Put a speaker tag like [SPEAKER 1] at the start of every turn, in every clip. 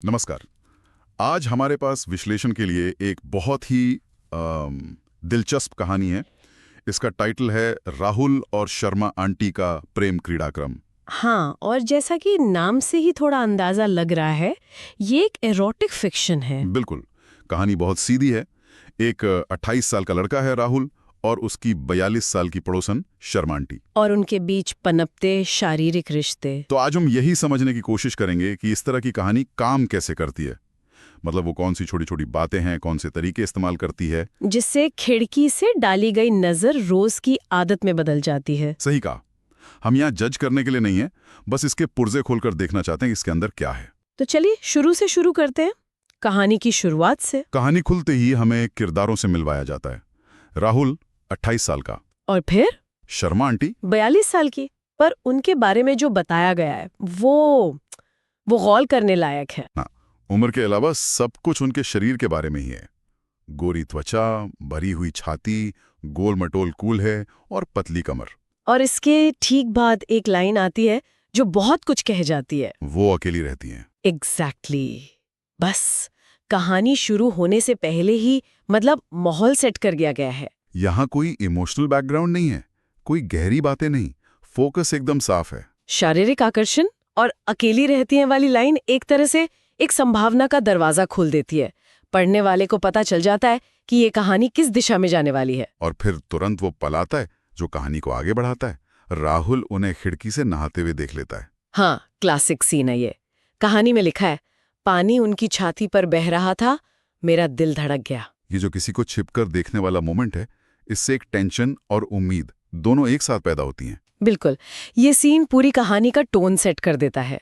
[SPEAKER 1] नमस्कार। आज हमारे पास विश्लेषण के लिए एक बहुत ही दिलचस्प कहानी है। इसका टाइटल है राहुल और शर्मा आंटी का प्रेम क्रीड़ाक्रम।
[SPEAKER 2] हाँ, और जैसा कि नाम से ही थोड़ा अंदाजा लग रहा है, ये एक एरोटिक फिक्शन है।
[SPEAKER 1] बिल्कुल, कहानी बहुत सीधी है। एक 28 साल का लड़का है राहुल और उसकी 42 साल की पड़ोसन शर्मा आंटी।
[SPEAKER 2] और उनके बीच पनपते शारीरिक रिश्ते।
[SPEAKER 1] तो आज हम यही समझने की कोशिश करेंगे कि इस तरह की कहानी काम कैसे करती है। मतलब वो कौन सी छोटी छोटी बातें हैं, कौन से तरीके इस्तेमाल करती है,
[SPEAKER 2] जिससे खिड़की से डाली गई नजर रोज की आदत में बदल जाती है।
[SPEAKER 1] सही कहा। हम यहाँ जज करने के लिए नहीं है, बस इसके पुर्जे खोलकर देखना चाहते हैं कि इसके अंदर क्या है।
[SPEAKER 2] तो चलिए शुरू से शुरू करते हैं, कहानी की शुरुआत से।
[SPEAKER 1] कहानी खुलते ही हमें किरदारों से मिलवाया जाता है। राहुल 28 साल का
[SPEAKER 2] और फिर
[SPEAKER 1] शर्मा आंटी
[SPEAKER 2] 42 साल की। पर उनके बारे में जो बताया गया है वो गौर करने लायक है।
[SPEAKER 1] ना, उम्र के अलावा सब कुछ उनके शरीर के बारे में ही है। गोरी त्वचा, भरी हुई छाती, गोल मटोल कूल है और पतली कमर।
[SPEAKER 2] और इसके ठीक बाद एक लाइन आती है जो बहुत कुछ कह जाती है।
[SPEAKER 1] वो अकेली रहती हैं।
[SPEAKER 2] एग्जैक्टली। बस कहानी शुरू होने से पहले ही मतलब माहौल सेट कर दिया गया है।
[SPEAKER 1] यहाँ कोई इमोशनल बैकग्राउंड नहीं है, कोई गहरी बातें नहीं, फोकस एकदम साफ है।
[SPEAKER 2] शारीरिक आकर्षण और अकेली रहती हैं वाली लाइन एक तरह से एक संभावना का दरवाजा खोल देती है। पढ़ने वाले को पता चल जाता है कि ये कहानी किस दिशा में जाने वाली है।
[SPEAKER 1] और फिर तुरंत वो पल आता है जो कहानी को आगे बढ़ाता है। राहुल उन्हें खिड़की से नहाते हुए देख लेता है।
[SPEAKER 2] हाँ, क्लासिक सीन है ये। कहानी में लिखा है, पानी उनकी छाती पर बह रहा था, मेरा दिल धड़क गया।
[SPEAKER 1] ये जो किसी को छिपकर देखने वाला मोमेंट है, इससे एक टेंशन और उम्मीद दोनों एक साथ पैदा होती हैं।
[SPEAKER 2] बिल्कुल, ये सीन पूरी कहानी का टोन सेट कर देता है।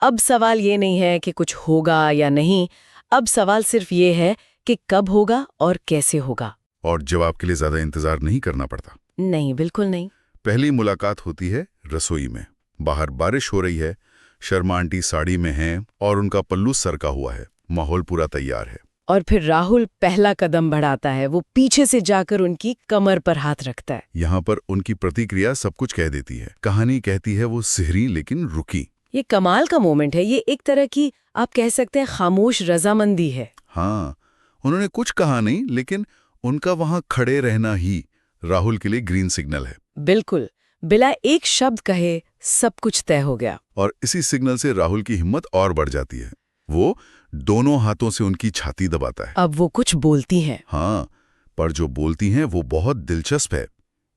[SPEAKER 2] अब सवाल ये नहीं है कि कुछ होगा या नहीं, अब सवाल सिर्फ ये है कि कब होगा और कैसे होगा।
[SPEAKER 1] और जवाब के लिए ज्यादा इंतजार नहीं करना पड़ता।
[SPEAKER 2] नहीं, बिल्कुल नहीं।
[SPEAKER 1] पहली मुलाकात होती है रसोई में। बाहर बारिश हो रही है, शर्मा आंटी साड़ी में हैं और उनका पल्लू सरका हुआ है। माहौल पूरा तैयार है।
[SPEAKER 2] और फिर राहुल पहला कदम बढ़ाता है। वो पीछे से जाकर उनकी कमर पर हाथ रखता है।
[SPEAKER 1] यहाँ पर उनकी प्रतिक्रिया सब कुछ कह देती है। कहानी कहती है वो सिहरी लेकिन रुकी।
[SPEAKER 2] ये कमाल का मोमेंट है। ये एक तरह की आप कह सकते हैं खामोश रजामंदी है।
[SPEAKER 1] हाँ, उन्होंने कुछ कहा नहीं, लेकिन उनका वहां खड़े रहना ही राहुल के लिए ग्रीन सिग्नल है।
[SPEAKER 2] बिल्कुल, बिना एक शब्द कहे सब कुछ तय हो गया।
[SPEAKER 1] और इसी सिग्नल से राहुल की हिम्मत और बढ़ जाती है। वो दोनों हाथों से उनकी छाती दबाता है।
[SPEAKER 2] अब वो कुछ बोलती हैं।
[SPEAKER 1] हाँ, पर जो बोलती हैं वो बहुत दिलचस्प है।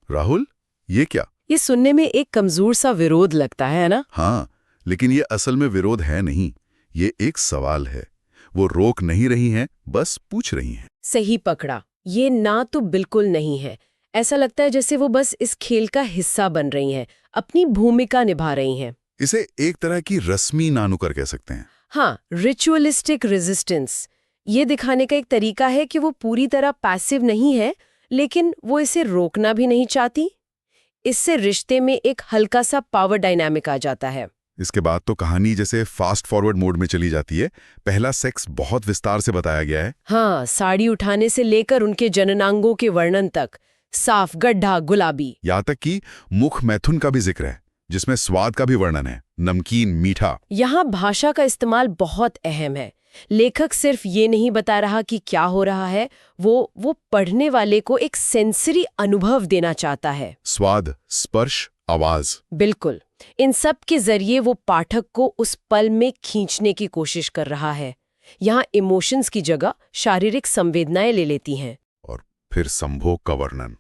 [SPEAKER 1] राहुल, ये क्या?
[SPEAKER 2] ये सुनने में एक कमजोर सा विरोध लगता है ना?
[SPEAKER 1] हाँ, लेकिन ये असल में विरोध है नहीं, ये एक सवाल है। वो रोक नहीं रही हैं, बस पूछ रही हैं।
[SPEAKER 2] सही पकड़ा। ये ना तो बिल्कुल नहीं है। ऐसा लगता है जैसे वो बस इस खेल का हिस्सा बन रही हैं, अपनी भूमिका निभा रही हैं।
[SPEAKER 1] इसे एक तरह की रस्मी नानुकर कह सकते हैं।
[SPEAKER 2] हाँ, रिचुअलिस्टिक रेजिस्टेंस। ये दिखाने का एक तरीका है कि वो पूरी तरह पैसिव नहीं है, लेकिन वो इसे रोकना भी नहीं चाहती। इससे रिश्ते में एक हल्का सा पावर डायनामिक आ जाता है।
[SPEAKER 1] इसके बाद तो कहानी जैसे फास्ट फॉरवर्ड मोड में चली जाती है। पहला सेक्स बहुत विस्तार से बताया गया है।
[SPEAKER 2] हाँ, साड़ी उठाने से लेकर उनके जननांगों के वर्णन तक, साफ, गड्ढा, गुलाबी।
[SPEAKER 1] यहाँ तक कि मुख मैथुन का भी जिक्र है, जिसमें स्वाद का भी वर्णन है, नमकीन, मीठा।
[SPEAKER 2] यहाँ भाषा का इस्तेमाल बहुत अहम है। लेखक सिर्फ ये नहीं बता रहा कि क्या हो रहा है, वो पढ़ने वाले को एक सेंसरी अनुभव देना चाहता है।
[SPEAKER 1] स्वाद, स्पर्श, आवाज।
[SPEAKER 2] बिल्कुल, इन सब के जरिए वो पाठक को उस पल में खींचने की कोशिश कर रहा है। यहाँ इमोशंस की जगह शारीरिक संवेदनाएं ले लेती हैं।
[SPEAKER 1] और फिर संभोग का वर्णन,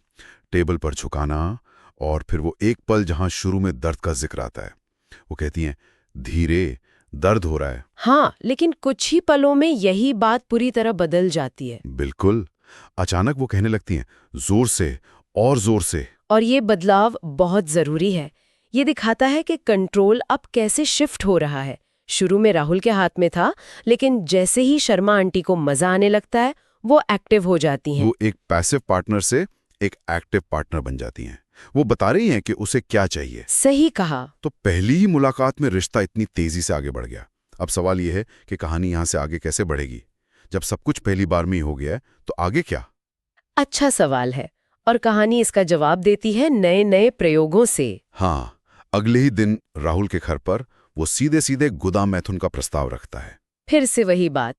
[SPEAKER 1] टेबल पर झुकाना, और फिर वो एक पल जहां शुरू में दर्द का जिक्र आता है। वो कहती हैं, धीरे, दर्द हो रहा है।
[SPEAKER 2] हाँ, लेकिन कुछ ही पलों में यही बात पूरी तरह बदल जाती है।
[SPEAKER 1] बिल्कुल, अचानक वो कहने लगती हैं, जोर से और जोर से।
[SPEAKER 2] और ये बदलाव बहुत जरूरी है। ये दिखाता है कि कंट्रोल अब कैसे शिफ्ट हो रहा है। शुरू में राहुल के हाथ में था, लेकिन जैसे ही शर्मा आंटी को मजा आने लगता है, वो एक्टिव हो जाती हैं।
[SPEAKER 1] वो एक पैसिव पार्टनर से एक एक्टिव पार्टनर बन जाती हैं। वो बता रही हैं कि उसे क्या चाहिए।
[SPEAKER 2] सही कहा।
[SPEAKER 1] तो पहली ही मुलाकात में रिश्ता इतनी तेजी से आगे बढ़ गया। अब सवाल यह है कि कहानी यहां से आगे कैसे बढ़ेगी। जब सब कुछ पहली बार में ही हो गया है, तो आगे क्या?
[SPEAKER 2] अच्छा सवाल है, और कहानी इसका जवाब देती है नए नए प्रयोगों से।
[SPEAKER 1] हाँ, अगले ही दिन राहुल के घर पर वो सीधे सीधे गुदा मैथुन का प्रस्ताव रखता है।
[SPEAKER 2] फिर से वही बात,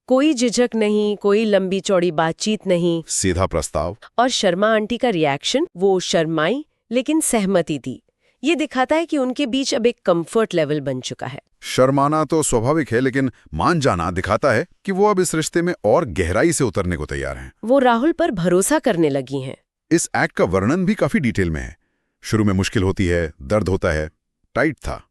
[SPEAKER 2] कोई झिझक नहीं, कोई लंबी चौड़ी बातचीत नहीं।
[SPEAKER 1] सीधा प्रस्ताव।
[SPEAKER 2] और शर्मा आंटी का रिएक्शन, वो शर्माई लेकिन सहमति दी। ये दिखाता है कि उनके बीच अब एक कंफर्ट लेवल बन चुका है।
[SPEAKER 1] शर्माना तो स्वाभाविक है, लेकिन मान जाना दिखाता है कि वो अब इस रिश्ते में और गहराई से उतरने को तैयार हैं।
[SPEAKER 2] वो राहुल पर भरोसा करने लगी हैं।
[SPEAKER 1] इस एक्ट का वर्णन भी काफी डिटेल में है। शुरू में मुश्किल होती है, दर्द होता है, टाइट था,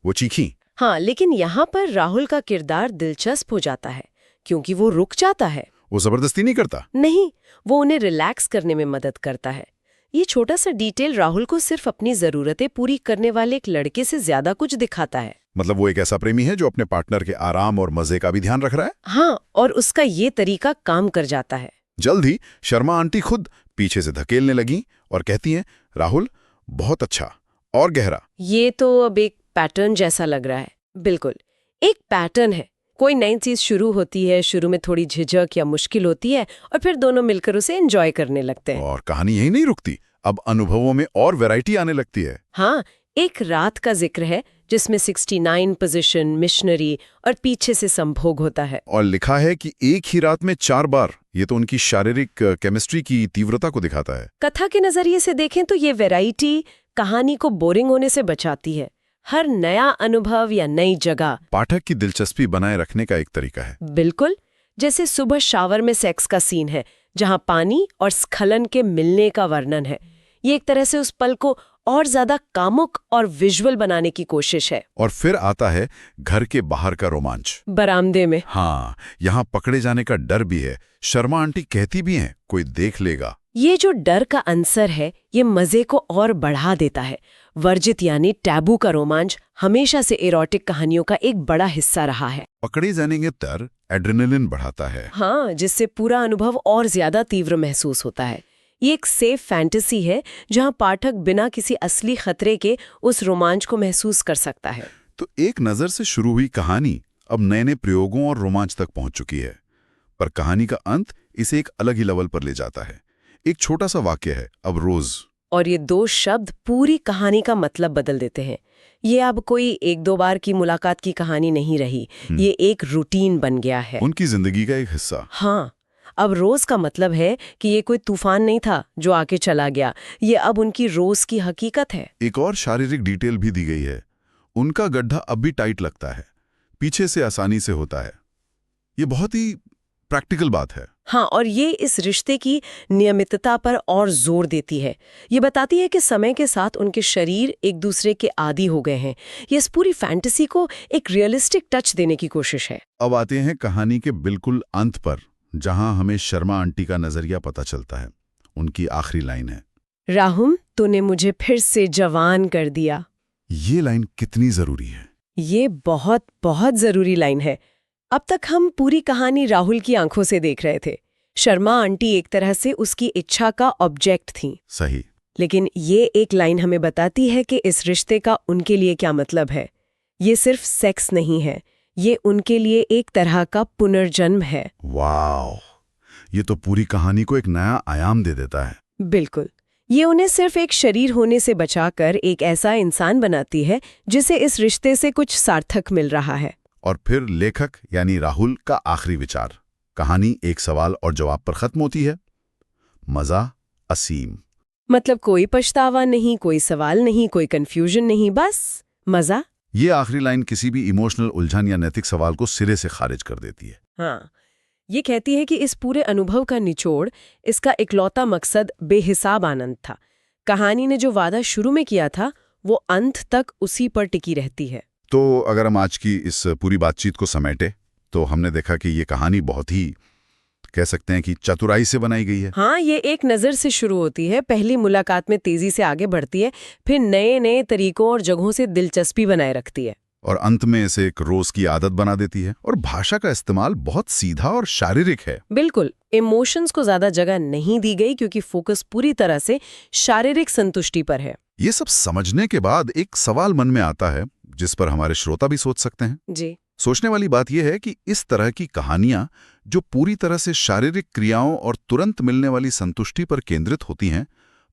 [SPEAKER 1] वो चीखी।
[SPEAKER 2] हाँ, लेकिन यहाँ पर राहुल का किरदार दिलचस्प हो जाता है, क्योंकि वो रुक जाता है।
[SPEAKER 1] वो जबरदस्ती नहीं करता।
[SPEAKER 2] नहीं, वो उन्हें रिलैक्स करने में मदद करता है। ये छोटा सा डिटेल राहुल को सिर्फ अपनी जरूरतें पूरी करने वाले एक लड़के से ज्यादा कुछ दिखाता है।
[SPEAKER 1] मतलब वो एक ऐसा प्रेमी है जो अपने पार्टनर के आराम और मजे का भी ध्यान रख रहा है।
[SPEAKER 2] हाँ, और उसका ये तरीका काम कर जाता है।
[SPEAKER 1] जल्द ही शर्मा आंटी खुद पीछे से धकेलने लगी और कहती हैं, राहुल बहुत अच्छा और गहरा।
[SPEAKER 2] ये तो अब एक पैटर्न जैसा लग रहा है। बिल्कुल, एक पैटर्न है। कोई नई चीज शुरू होती है, शुरू में थोड़ी झिझक या मुश्किल होती है, और फिर दोनों मिलकर उसे एंजॉय करने लगते हैं।
[SPEAKER 1] और कहानी यही नहीं रुकती, अब अनुभवों में और वैरायटी आने लगती है।
[SPEAKER 2] हाँ, एक रात का जिक्र है जिसमें 69 पोजीशन, मिशनरी और पीछे से संभोग होता है।
[SPEAKER 1] और लिखा है कि एक ही रात में 4 बार। ये तो उनकी शारीरिक केमिस्ट्री की तीव्रता को दिखाता है।
[SPEAKER 2] कथा के नजरिए से देखें तो ये वैरायटी कहानी को बोरिंग होने से बचाती है। हर नया अनुभव या नई जगह
[SPEAKER 1] पाठक की दिलचस्पी बनाए रखने का एक तरीका है।
[SPEAKER 2] बिल्कुल, जैसे सुबह शावर में सेक्स का सीन है, जहां पानी और स्खलन के मिलने का वर्णन है। ये एक तरह से उस पल को और ज्यादा कामुक और विजुअल बनाने की कोशिश है।
[SPEAKER 1] और फिर आता है घर के बाहर का रोमांच,
[SPEAKER 2] बरामदे में।
[SPEAKER 1] हाँ, यहाँ पकड़े जाने का डर भी है। शर्मा आंटी कहती भी हैं, कोई देख लेगा।
[SPEAKER 2] ये जो डर का अंसर है, ये मजे को और बढ़ा देता है। वर्जित यानी टैबू का रोमांच हमेशा से एरोटिक कहानियों का एक बड़ा हिस्सा रहा है।
[SPEAKER 1] पकड़े जाने के डर एड्रेनलिन बढ़ाता है।
[SPEAKER 2] हाँ, जिससे पूरा अनुभव और ज्यादा तीव्र महसूस होता है। ये एक सेफ फैंटेसी है जहां पाठक बिना किसी असली खतरे के उस रोमांच को महसूस कर सकता है।
[SPEAKER 1] तो एक नजर से शुरू हुई कहानी अब नए नए प्रयोगों और रोमांच तक पहुंच चुकी है, पर कहानी का अंत इसे एक अलग ही लेवल पर ले जाता है। एक छोटा सा वाक्य है, अब रोज।
[SPEAKER 2] और ये 2 शब्द पूरी कहानी का मतलब बदल देते हैं। ये अब कोई 1-2 बार की मुलाकात की कहानी नहीं रही, ये एक रूटीन बन गया है,
[SPEAKER 1] उनकी जिंदगी का एक हिस्सा।
[SPEAKER 2] हाँ, अब रोज का मतलब है कि ये कोई तूफान नहीं था जो आके चला गया, ये अब उनकी रोज की हकीकत है।
[SPEAKER 1] एक और शारीरिक डिटेल भी दी गई है, उनका गड्ढा अब भी टाइट लगता है, पीछे से आसानी से होता है। ये बहुत ही प्रैक्टिकल बात है।
[SPEAKER 2] हाँ, और ये इस रिश्ते की नियमितता पर और जोर देती है। ये बताती है कि समय के साथ उनके शरीर एक दूसरे के आदी हो गए हैं। ये इस पूरी फैंटेसी को एक रियलिस्टिक टच देने की कोशिश है।
[SPEAKER 1] अब आते हैं कहानी के बिल्कुल अंत पर, जहां हमें शर्मा आंटी का नजरिया पता चलता है। उनकी आखिरी लाइन है,
[SPEAKER 2] राहुल, तूने मुझे फिर से जवान कर दिया।
[SPEAKER 1] ये लाइन कितनी जरूरी है?
[SPEAKER 2] ये बहुत बहुत जरूरी लाइन है। अब तक हम पूरी कहानी राहुल की आंखों से देख रहे थे। शर्मा आंटी एक तरह से उसकी इच्छा का ऑब्जेक्ट थी।
[SPEAKER 1] सही।
[SPEAKER 2] लेकिन ये एक लाइन हमें बताती है कि इस रिश्ते का उनके लिए क्या मतलब है। ये सिर्फ सेक्स नहीं है, ये उनके लिए एक तरह का पुनर्जन्म है।
[SPEAKER 1] वाह, ये तो पूरी कहानी को एक नया आयाम दे देता है।
[SPEAKER 2] बिल्कुल, ये उन्हें सिर्फ एक शरीर होने से बचाकर एक ऐसा इंसान बनाती है जिसे इस रिश्ते से कुछ सार्थक मिल रहा है।
[SPEAKER 1] और फिर लेखक यानी राहुल का आखिरी विचार, कहानी एक सवाल और जवाब पर खत्म होती है। मजा असीम।
[SPEAKER 2] मतलब कोई पछतावा नहीं, कोई सवाल नहीं, कोई कंफ्यूजन नहीं, बस मजा।
[SPEAKER 1] ये आखिरी लाइन किसी भी इमोशनल उलझन या नैतिक सवाल को सिरे से खारिज कर देती है।
[SPEAKER 2] हाँ, ये कहती है कि इस पूरे अनुभव का निचोड़, इसका इकलौता मकसद बेहिसाब आनंद था। कहानी ने जो वादा शुरू में किया था वो अंत तक उसी पर टिकी रहती है।
[SPEAKER 1] तो अगर हम आज की इस पूरी बातचीत को समेटे तो हमने देखा कि ये कहानी बहुत ही, कह सकते हैं कि चतुराई से बनाई गई है।
[SPEAKER 2] हाँ, ये एक नज़र से शुरू होती है, पहली मुलाकात में तेजी से आगे बढ़ती है, फिर नए नए तरीकों और जगहों से दिलचस्पी बनाए रखती है,
[SPEAKER 1] और अंत में इसे एक रोज की आदत बना देती है। और भाषा का इस्तेमाल बहुत सीधा और शारीरिक है।
[SPEAKER 2] बिल्कुल, इमोशंस को ज्यादा जगह नहीं दी गई क्योंकि फोकस पूरी तरह से शारीरिक संतुष्टि पर है।
[SPEAKER 1] ये सब समझने के बाद एक सवाल मन में आता है जिस पर हमारे श्रोता भी सोच सकते हैं।
[SPEAKER 2] जी।
[SPEAKER 1] सोचने वाली बात यह है कि इस तरह की कहानियां जो पूरी तरह से शारीरिक क्रियाओं और तुरंत मिलने वाली संतुष्टि पर केंद्रित होती हैं,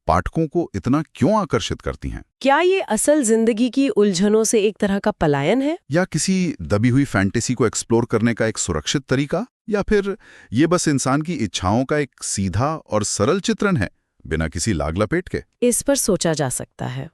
[SPEAKER 1] पाठकों को इतना क्यों आकर्षित करती हैं?
[SPEAKER 2] क्या ये असल जिंदगी की उलझनों से एक तरह का पलायन है?
[SPEAKER 1] या किसी दबी हुई फैंटेसी को एक्सप्लोर करने का एक सुरक्षित तरीका? या फिर ये बस इंसान की इच्छाओं का एक सीधा और सरल चित्रण है, बिना किसी लाग लपेट के?
[SPEAKER 2] इस पर सोचा जा सकता है।